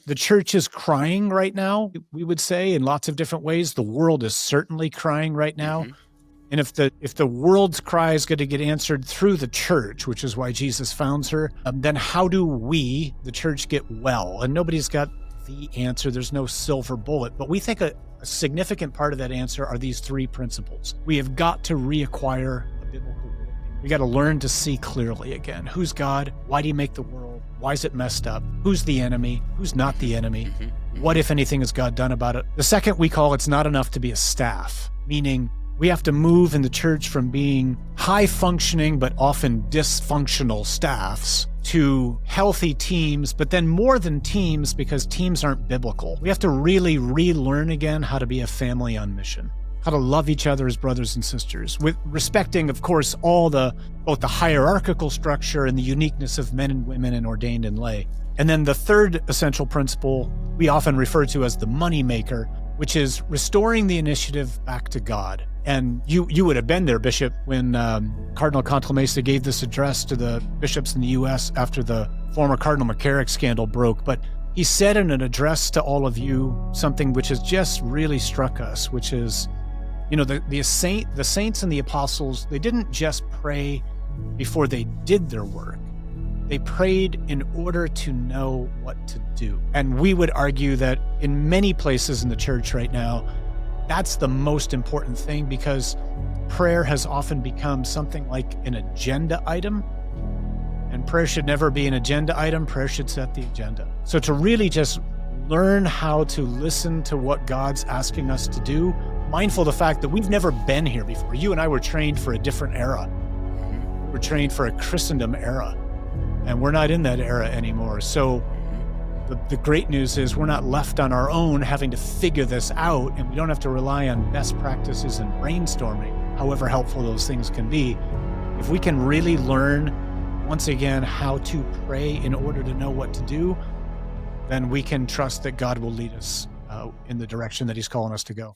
The church is crying right now, we would say, in lots of different ways. The world is certainly crying right now. Mhm. And if the world's cry is going to get answered through the church, which is why Jesus founds her, then how do we, the church, get well? And nobody's got the answer. There's no silver bullet. But we think a significant part of that answer are these three principles. We have got to reacquire a biblical worldview. We got to learn to see clearly again. Who's God? Why do you make the world? Why is it messed up? Who's the enemy? Who's not the enemy? What, if anything, has God done about it? The second we call it's not enough to be a staff, meaning we have to move in the church from being high-functioning but often dysfunctional staffs to healthy teams, but then more than teams, because teams aren't biblical. We have to really relearn again how to be a family on mission, how to love each other as brothers and sisters, with respecting, of course, both the hierarchical structure and the uniqueness of men and women and ordained and lay. And then the third essential principle we often refer to as the money maker, which is restoring the initiative back to God. And you would have been there, Bishop, when Cardinal Cantalamessa gave this address to the bishops in the U.S. after the former Cardinal McCarrick scandal broke. But he said in an address to all of you something which has just really struck us, which is, the saints and the apostles, they didn't just pray before they did their work. They prayed in order to know what to do. And we would argue that in many places in the church right now, that's the most important thing, because prayer has often become something like an agenda item. And prayer should never be an agenda item. Prayer should set the agenda. So to really just learn how to listen to what God's asking us to do, mindful of the fact that we've never been here before. You and I were trained for a different era. We're trained for a Christendom era. And we're not in that era anymore. So the great news is we're not left on our own having to figure this out, and we don't have to rely on best practices and brainstorming, however helpful those things can be. If we can really learn, once again, how to pray in order to know what to do, then we can trust that God will lead us in the direction that He's calling us to go.